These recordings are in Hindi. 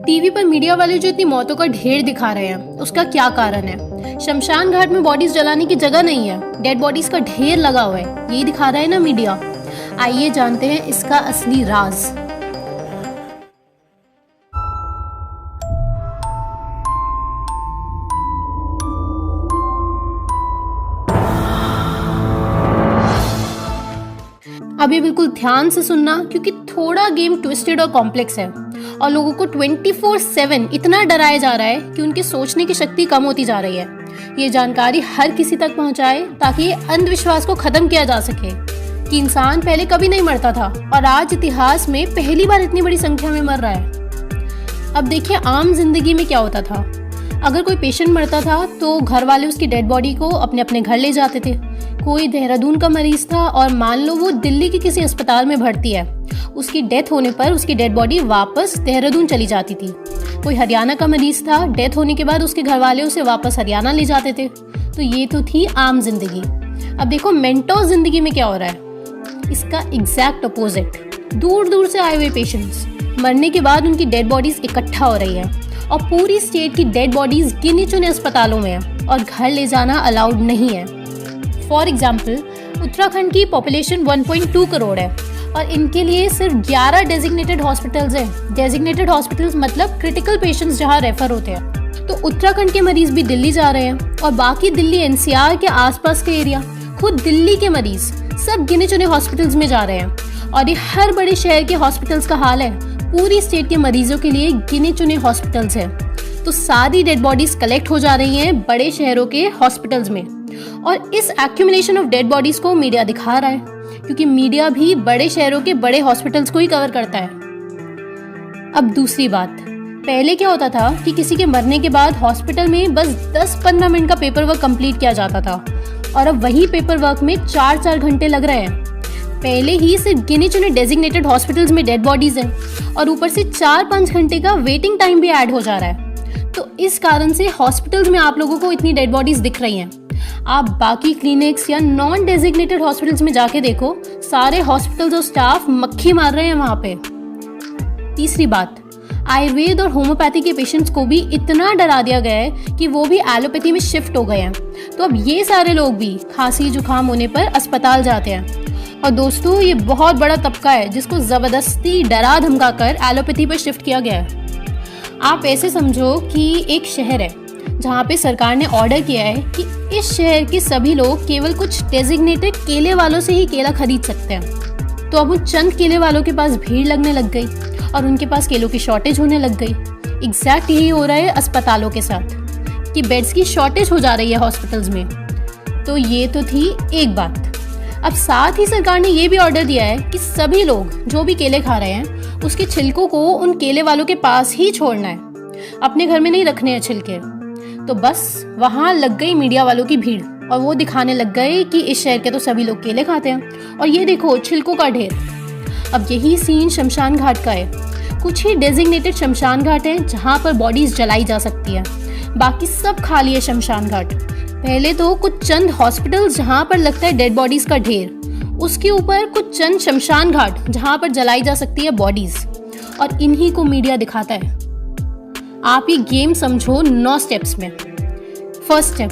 टीवी पर मीडिया वाले जो इतनी मौतों का ढेर दिखा रहे हैं, उसका क्या कारण है? शमशान घाट में बॉडीज जलाने की जगह नहीं है, डेड बॉडीज का ढेर लगा हुआ है, यही दिखा रहा है ना मीडिया। आइए जानते हैं इसका असली राज। अब ये बिल्कुल ध्यान से सुनना, क्योंकि थोड़ा गेम ट्विस्टेड और कॉम्प्लेक्स है और लोगों को 24/7 इतना डराया जा रहा है कि उनकी सोचने की शक्ति कम होती जा रही है। ये जानकारी हर किसी तक पहुंचाए ताकि ये अंधविश्वास को खत्म किया जा सके कि इंसान पहले कभी नहीं मरता था और आज इतिहास में पहली बार इतनी बड़ी संख्या में मर रहा है। अब देखिए, आम जिंदगी में क्या होता था। अगर कोई पेशेंट मरता था तो घर वाले उसकी डेड बॉडी को अपने अपने घर ले जाते थे। कोई देहरादून का मरीज था और मान लो वो दिल्ली के किसी अस्पताल में भर्ती है, उसकी डेथ होने पर उसकी डेड बॉडी वापस देहरादून चली जाती थी। कोई हरियाणा का मरीज था, डेथ होने के बाद उसके घर वाले उसे वापस हरियाणा ले जाते थे। तो ये तो थी आम जिंदगी। अब देखो मेंटोस जिंदगी में क्या हो रहा है, इसका एग्जैक्ट अपोजिट। दूर दूर से आए हुए पेशेंट्स मरने के बाद उनकी डेड बॉडीज इकट्ठा हो रही है और पूरी स्टेट की डेड बॉडीज गिने चुने अस्पतालों में है और घर ले जाना अलाउड नहीं है। फॉर एग्जाम्पल, उत्तराखंड की पॉपुलेशन 1.2 करोड़ है और इनके लिए सिर्फ 11 डेजिग्नेटेड हॉस्पिटल्स हैं। डेजिग्नेटेड हॉस्पिटल्स मतलब क्रिटिकल पेशेंट्स जहां रेफर होते हैं। तो उत्तराखंड के मरीज भी दिल्ली जा रहे हैं और बाकी दिल्ली एनसीआर के आसपास के एरिया, खुद दिल्ली के मरीज सब गिने चुने हॉस्पिटल्स में जा रहे हैं। और ये हर बड़े शहर के हॉस्पिटल्स का हाल है। पूरी स्टेट के मरीजों के लिए गिने चुने हॉस्पिटल्स हैं। तो सारी डेड बॉडीज कलेक्ट हो जा रही हैं बड़े शहरों के हॉस्पिटल्स में और इस एक्यूमुलेशन ऑफ डेड बॉडीज को मीडिया दिखा रहा है, क्योंकि मीडिया भी बड़े शहरों के बड़े हॉस्पिटल्स को ही कवर करता है। अब दूसरी बात, पहले क्या होता था कि किसी के मरने के बाद हॉस्पिटल में बस 10-15 मिनट का पेपर वर्क कंप्लीट किया जाता था और अब वही पेपर वर्क में 4-4 घंटे लग रहे हैं। पहले ही सिर्फ गिने चुने डेजिग्नेटेड हॉस्पिटल्स में डेड बॉडीज हैं और ऊपर से 4-5 घंटे का वेटिंग टाइम भी ऐड हो जा रहा है। तो इस कारण से हॉस्पिटल्स में आप लोगों को इतनी डेड बॉडीज दिख रही हैं। आप बाकी क्लिनिक्स या नॉन डेजिग्नेटेड हॉस्पिटल्स में जाके देखो, सारे हॉस्पिटल्स और स्टाफ मक्खी मार रहे हैं वहां पे। तीसरी बात, आयुर्वेद और होम्योपैथी के पेशेंट्स को भी इतना डरा दिया गया है कि वो भी एलोपैथी में शिफ्ट हो गए हैं। तो अब ये सारे लोग भी खांसी जुकाम होने पर अस्पताल जाते हैं। और दोस्तों, ये बहुत बड़ा तबका है जिसको जबरदस्ती डरा धमका कर एलोपैथी पर शिफ्ट किया गया है। आप ऐसे समझो कि एक शहर है जहाँ पे सरकार ने ऑर्डर किया है कि इस शहर के सभी लोग केवल कुछ डेजिग्नेटेड केले वालों से ही केला खरीद सकते हैं। तो अब उन चंद केले वालों के पास भीड़ लगने लग गई और उनके पास केलों की शॉर्टेज होने लग गई। एग्जैक्ट यही हो रहा है अस्पतालों के साथ कि बेड्स की शॉर्टेज हो जा रही है हॉस्पिटल्स में। तो ये तो थी एक बात। अब साथ ही सरकार ने ये भी ऑर्डर दिया है कि सभी लोग जो भी केले खा रहे हैं उसके छिलकों को उन केले वालों के पास ही छोड़ना है, अपने घर में नहीं रखने हैं छिलके। तो बस वहां लग गई मीडिया वालों की भीड़ और वो दिखाने लग गए कि इस शहर के तो सभी लोग केले खाते हैं और ये देखो छिलकों का ढेर। अब यही सीन शमशान घाट का है। कुछ ही डेजिग्नेटेड शमशान घाट हैं जहां पर बॉडीज जलाई जा सकती है, बाकी सब खाली है शमशान घाट। पहले तो कुछ चंद हॉस्पिटल्स जहां पर लगता है डेड बॉडीज का ढेर, उसके ऊपर कुछ चंद शमशान घाट जहां पर जलाई जा सकती है बॉडीज, और इन्हीं को मीडिया दिखाता है। आप ये गेम समझो 9 स्टेप्स में। फर्स्ट स्टेप,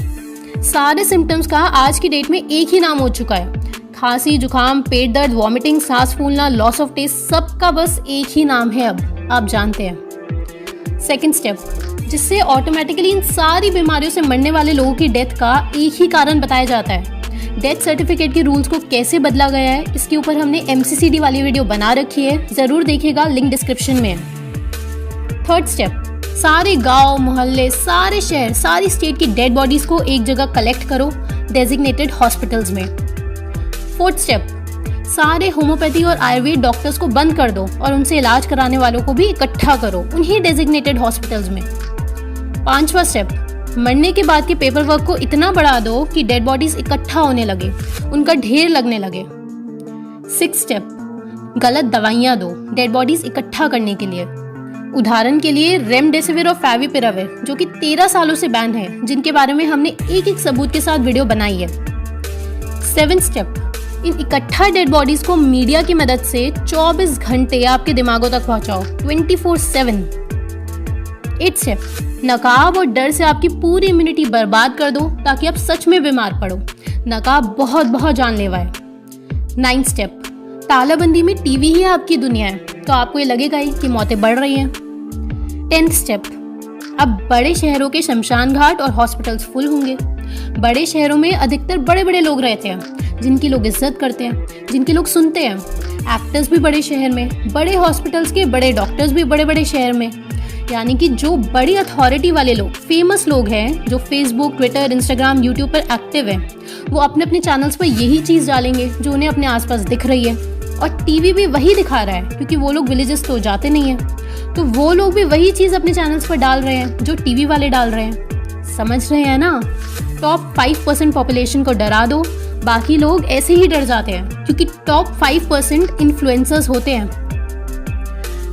सारे सिम्टम्स का आज की डेट में एक ही नाम हो चुका है। खांसी जुकाम, पेट दर्द, वॉमिटिंग, सांस फूलना, लॉस ऑफ टेस्ट, सबका बस एक ही नाम है, अब आप जानते हैं। सेकंड स्टेप, जिससे ऑटोमेटिकली इन सारी बीमारियों से मरने वाले लोगों की डेथ का एक ही कारण बताया जाता है। डेथ सर्टिफिकेट के रूल्स को कैसे बदला गया है, इसके ऊपर हमने MCCD वाली वीडियो बना रखी है, जरूर देखिएगा, लिंक डिस्क्रिप्शन में है। थर्ड स्टेप, सारे गांव, मोहल्ले, सारे शहर, सारी स्टेट की डेड बॉडीज को एक जगह कलेक्ट करो डेजिग्नेटेड हॉस्पिटल्स में। फोर्थ स्टेप, सारे होम्योपैथी और आयुर्वेद डॉक्टर्स को बंद कर दो और उनसे इलाज कराने वालों को भी इकट्ठा करो उन्हीं डेजिग्नेटेड हॉस्पिटल्स में। पांचवा स्टेप, मरने के बाद के पेपर वर्क को इतना बढ़ा दो कि डेड बॉडीज इकट्ठा होने लगे, उनका ढेर लगने लगे। सिक्स स्टेप, गलत दवाइयाँ दो डेड बॉडीज इकट्ठा करने के लिए। उदाहरण के लिए रेमडेसिविर और फैविपिराविर, जो कि 13 सालों से बैन है, जिनके बारे में हमने एक एक सबूत के साथ वीडियो बनाई है। 7th स्टेप, इन इकट्ठा डेड बॉडीज को मीडिया की मदद से 24 घंटे आपके दिमागों तक पहुंचाओ 24/7। 8 स्टेप, नकाब और डर से आपकी पूरी इम्यूनिटी बर्बाद कर दो ताकि आप सच में बीमार पड़ो। नकाब बहुत बहुत जानलेवा है। 9 स्टेप, तालाबंदी में टीवी ही आपकी दुनिया है तो आपको ये लगेगा ही कि मौतें बढ़ रही हैं। 10th स्टेप, अब बड़े शहरों के शमशान घाट और हॉस्पिटल्स फुल होंगे। बड़े शहरों में अधिकतर बड़े बड़े लोग रहते हैं जिनकी लोग इज्जत करते हैं, जिनके लोग सुनते हैं। एक्टर्स भी बड़े शहर में, बड़े हॉस्पिटल्स के बड़े डॉक्टर्स भी बड़े बड़े शहर में। यानी कि जो बड़ी अथॉरिटी वाले लोग, फेमस लोग हैं, जो फेसबुक, ट्विटर, इंस्टाग्राम, यूट्यूब पर एक्टिव हैं, वो अपने अपने चैनल्स पर यही चीज़ डालेंगे जो उन्हें अपने आसपास दिख रही है। और टीवी भी वही दिखा रहा है क्योंकि वो लोग विलेजेस तो जाते नहीं हैं, तो वो लोग भी वही चीज़ अपने चैनल्स पर डाल रहे हैं जो टीवी वाले डाल रहे हैं। समझ रहे हैं ना? टॉप 5% पॉपुलेशन को डरा दो, बाकी लोग ऐसे ही डर जाते हैं क्योंकि टॉप 5% इन्फ्लुएंसर्स होते हैं,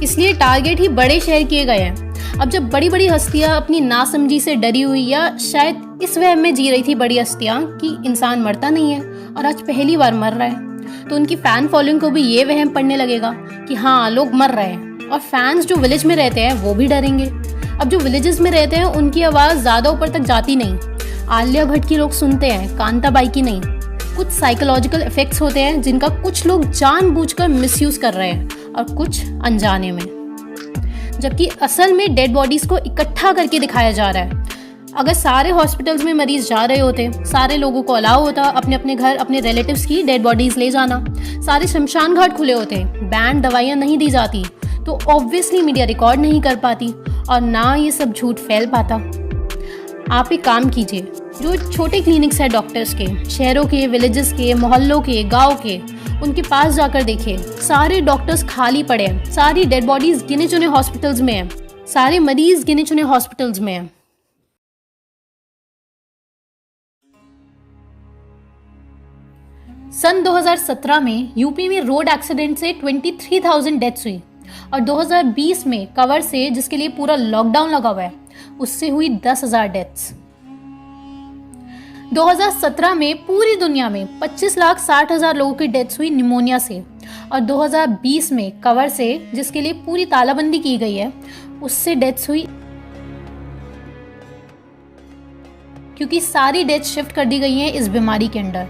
इसलिए टारगेट ही बड़े शहर किए गए हैं। अब जब बड़ी बड़ी हस्तियां अपनी नासमझी से डरी हुई या शायद इस वहम में जी रही थी बड़ी हस्तियां कि इंसान मरता नहीं है और आज पहली बार मर रहा है, तो उनकी फैन फॉलोइंग को भी ये वहम पड़ने लगेगा कि हाँ लोग मर रहे हैं। और फैंस जो विलेज में रहते हैं वो भी डरेंगे। अब जो विलेजेस में रहते हैं उनकी आवाज़ ज़्यादा ऊपर तक जाती नहीं, आलिया भट्ट की लोग सुनते हैं, कांताबाई की नहीं। कुछ साइकोलॉजिकल इफेक्ट्स होते हैं जिनका कुछ लोग जानबूझकर मिसयूज कर रहे हैं और कुछ अनजाने में, जबकि असल में डेड बॉडीज को इकट्ठा करके दिखाया जा रहा है। अगर सारे हॉस्पिटल्स में मरीज जा रहे होते, सारे लोगों को अलाउ होता अपने अपने घर अपने रिलेटिव्स की डेड बॉडीज ले जाना, सारे शमशान घाट खुले होते, बैंड दवाइयाँ नहीं दी जाती, तो ऑब्वियसली मीडिया रिकॉर्ड नहीं कर पाती और ना ये सब झूठ फैल पाता। आप एक काम कीजिए, जो छोटे क्लिनिक्स है डॉक्टर्स के, शहरों के, विलेजेस के, मोहल्लों के, गांव के, उनके पास जाकर देखिए, सारे डॉक्टर्स खाली पड़े हैं, सारी डेड बॉडीज गिने चुने हॉस्पिटल्स में हैं, सारे मरीज गिने चुने हॉस्पिटल्स में हैं। सन 2017 में यूपी में रोड एक्सीडेंट से 23,000 डेथ्स हुई और 2020 में कवर से, जिसके लिए पूरा लॉकडाउन लगा हुआ है, उससे हुई 10,000 डेथ्स। 2017 में पूरी दुनिया में 25,60,000 लोगों की डेथ्स हुई निमोनिया से और 2020 में कवर से, जिसके लिए पूरी तालाबंदी की गई है, उससे डेथ्स हुई क्योंकि सारी डेथ शिफ्ट कर दी गई हैं इस बीमारी के अंडर।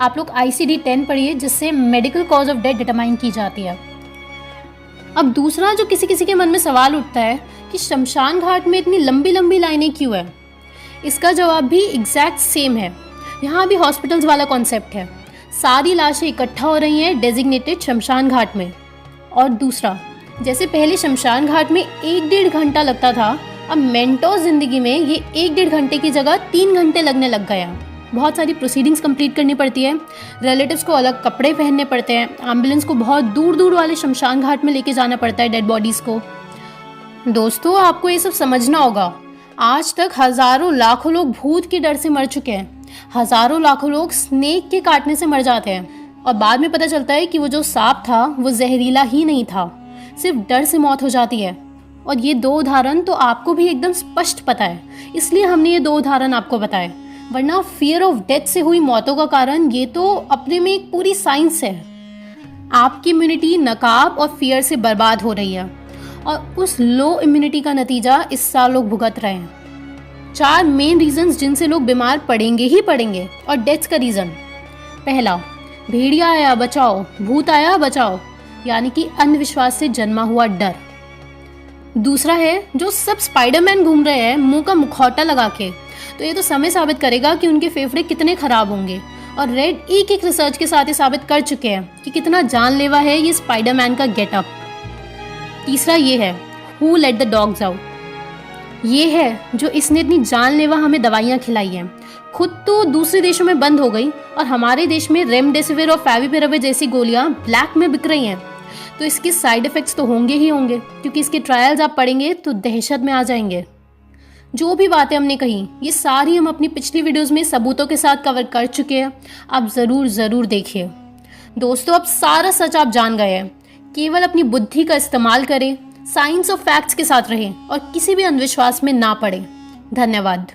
आप लोग ICD-10 पढ़िए जिससे medical cause of death determine की जाती है। अब दूसरा जो किसी किसी के मन में सवाल उठता है कि शमशान घाट में इतनी लंबी लंबी लाइनें क्यों है, इसका जवाब भी एग्जैक्ट सेम है। यहाँ भी हॉस्पिटल्स वाला कॉन्सेप्ट है, सारी लाशें इकट्ठा हो रही हैं डेजिग्नेटेड शमशान घाट में। और दूसरा, जैसे पहले शमशान घाट में 1-1.5 घंटा लगता था, अब मेंटोस जिंदगी में ये 1-1.5 घंटे की जगह 3 घंटे लगने लग गया। बहुत सारी प्रोसीडिंग्स कंप्लीट करनी पड़ती है, रिलेटिव्स को अलग कपड़े पहनने पड़ते हैं, एम्बुलेंस को बहुत दूर दूर वाले शमशान घाट में लेके जाना पड़ता है डेड बॉडीज़ को। दोस्तों, आपको ये सब समझना होगा। आज तक हज़ारों लाखों लोग भूत के डर से मर चुके हैं, हज़ारों लाखों लोग स्नेक के काटने से मर जाते हैं और बाद में पता चलता है कि वो जो सांप था वो जहरीला ही नहीं था, सिर्फ डर से मौत हो जाती है। और ये 2 उदाहरण तो आपको भी एकदम स्पष्ट पता है, इसलिए हमने ये 2 उदाहरण आपको बताए, वरना फियर ऑफ डेथ से हुई मौतों का कारण ये तो अपने में एक पूरी साइंस है। आपकी इम्यूनिटी नकाब और फियर से बर्बाद हो रही है और उस लो इम्यूनिटी का नतीजा इस साल लोग भुगत रहे हैं। 4 मेन रीजंस जिनसे लोग बीमार पड़ेंगे ही पड़ेंगे और डेथ्स का रीज़न। पहला, भेड़िया आया बचाओ, भूत आया बचाओ, यानी कि अंधविश्वास से जन्मा हुआ डर। दूसरा है, जो सब स्पाइडरमैन घूम रहे हैं मुंह का मुखौटा लगा के, तो ये तो समय साबित करेगा कि उनके फेफड़े कितने खराब होंगे। और रेड एक रिसर्च के साथ ये साबित कर चुके हैं कि कितना जानलेवा है ये स्पाइडरमैन का गेटअप। तीसरा ये है, who let the dogs out, ये है जो इसने इतनी जानलेवा हमें दवाइयाँ खिलाई हैं, खुद तो दूसरे देशों में बंद हो गई और हमारे देश में रेमडेसिविर और फैविपिराविर जैसी गोलियाँ ब्लैक में बिक रही हैं। तो इसके साइड इफ़ेक्ट्स तो होंगे ही होंगे, क्योंकि इसके ट्रायल्स आप पढ़ेंगे तो दहशत में आ जाएंगे। जो भी बातें हमने कही ये सारी हम अपनी पिछली वीडियोस में सबूतों के साथ कवर कर चुके हैं, आप ज़रूर देखिए। दोस्तों, अब सारा सच आप जान गए हैं, केवल अपनी बुद्धि का इस्तेमाल करें, साइंस और फैक्ट्स के साथ रहें और किसी भी अंधविश्वास में ना पड़ें। धन्यवाद।